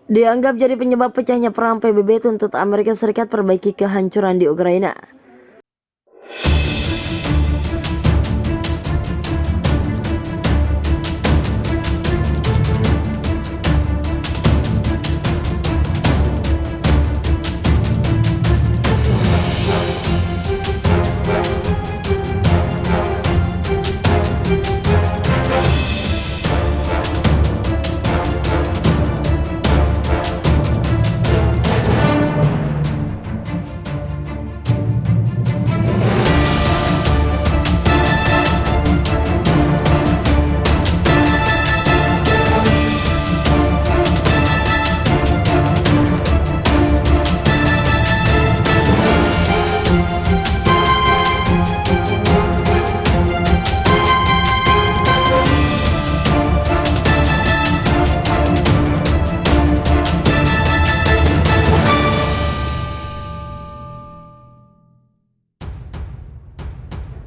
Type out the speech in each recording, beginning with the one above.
dianggap jadi penyebab pecahnya perang PBB tuntut Amerika Serikat perbaiki kehancuran di Ukraina.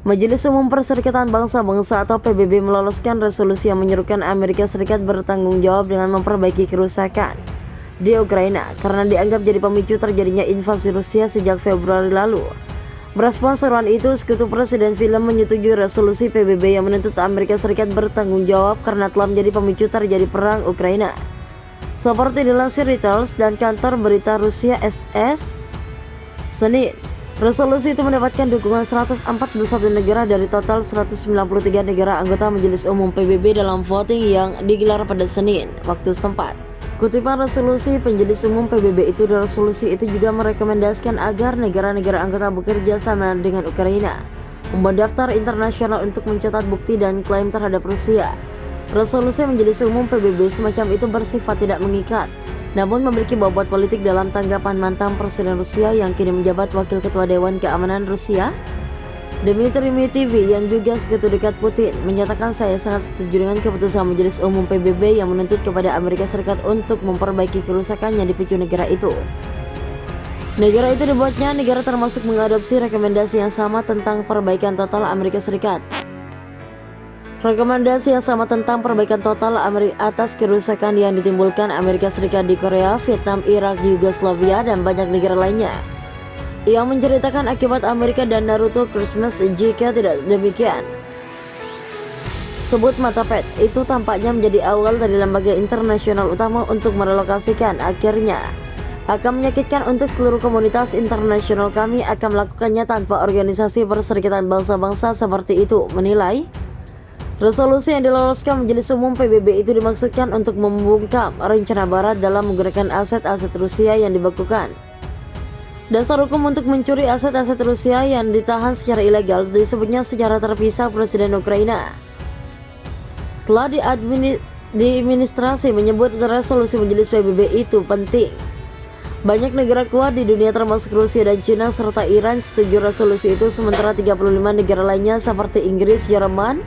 Majelis Umum Perserikatan Bangsa-Bangsa atau PBB meloloskan resolusi yang menyerukan Amerika Serikat bertanggung jawab dengan memperbaiki kerusakan di Ukraina karena dianggap jadi pemicu terjadinya invasi Rusia sejak Februari lalu. Merespons seruan itu, Sekutu Presiden Film menyetujui resolusi PBB yang menuntut Amerika Serikat bertanggung jawab karena telah menjadi pemicu terjadi perang Ukraina. Seperti dilansir Reuters dan kantor berita Rusia SS Senin, resolusi itu mendapatkan dukungan 141 negara dari total 193 negara anggota Majelis Umum PBB dalam voting yang digelar pada Senin, waktu setempat. Kutipan resolusi Majelis Umum PBB itu, resolusi itu juga merekomendasikan agar negara-negara anggota bekerja sama dengan Ukraina, membuat daftar internasional untuk mencatat bukti dan klaim terhadap Rusia. Resolusi Majelis Umum PBB semacam itu bersifat tidak mengikat, namun memiliki bobot politik dalam tanggapan mantan Presiden Rusia yang kini menjabat Wakil Ketua Dewan Keamanan Rusia, Dmitry Medvedev, yang juga sekutu dekat Putin, menyatakan saya sangat setuju dengan keputusan Majelis Umum PBB yang menuntut kepada Amerika Serikat untuk memperbaiki kerusakan yang dipicu negara itu. Negara itu dibuatnya negara termasuk mengadopsi rekomendasi yang sama tentang perbaikan total Amerika Serikat. Rekomendasi yang sama tentang perbaikan total atas kerusakan yang ditimbulkan Amerika Serikat di Korea, Vietnam, Irak, Yugoslavia, dan banyak negara lainnya. Yang menceritakan akibat Amerika dan Naruto Christmas jika tidak demikian. Sebut mata Fed, itu tampaknya menjadi awal dari lembaga internasional utama untuk merelokasikan. Akhirnya akan menyakitkan untuk seluruh komunitas internasional. Kami akan melakukannya tanpa organisasi Perserikatan Bangsa-Bangsa seperti itu, menilai. Resolusi yang diloloskan Majelis Umum PBB itu dimaksudkan untuk membungkam rencana Barat dalam menggunakan aset-aset Rusia yang dibekukan. Dasar hukum untuk mencuri aset-aset Rusia yang ditahan secara ilegal disebutnya secara terpisah. Presiden Ukraina telah diadministrasi menyebut resolusi Majelis PBB itu penting. Banyak negara kuat di dunia termasuk Rusia dan China serta Iran setuju resolusi itu, sementara 35 negara lainnya seperti Inggris, Jerman,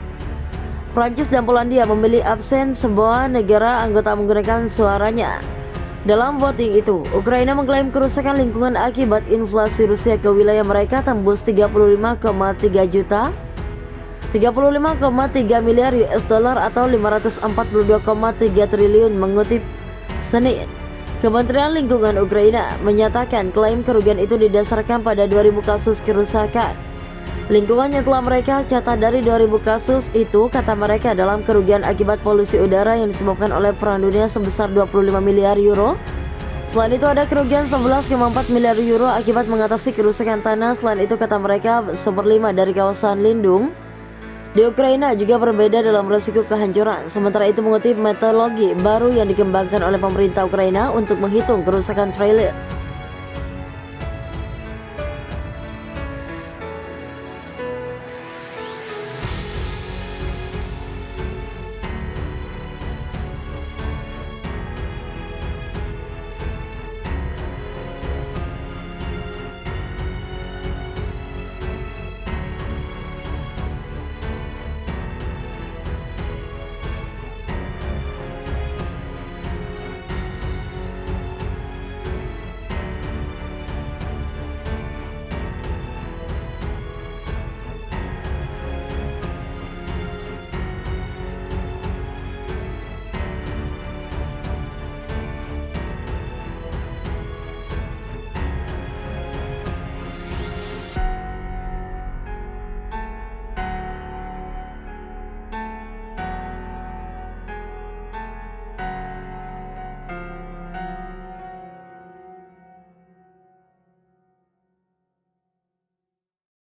Prancis, dan Polandia memilih absen. Sebuah negara anggota menggunakan suaranya. Dalam voting itu, Ukraina mengklaim kerusakan lingkungan akibat inflasi Rusia ke wilayah mereka tembus 35,3 miliar US dollar atau 542,3 triliun. Mengutip Senin, Kementerian Lingkungan Ukraina menyatakan klaim kerugian itu didasarkan pada 2000 kasus kerusakan lingkungan yang telah mereka catat. Dari 2000 kasus itu, kata mereka, dalam kerugian akibat polusi udara yang disebabkan oleh perang dunia sebesar 25 miliar euro. Selain itu ada kerugian 11,4 miliar euro akibat mengatasi kerusakan tanah. Selain itu, kata mereka, 1/5 dari kawasan lindung di Ukraina juga berbeda dalam risiko kehancuran. Sementara itu, mengutip metodologi baru yang dikembangkan oleh pemerintah Ukraina untuk menghitung kerusakan trailer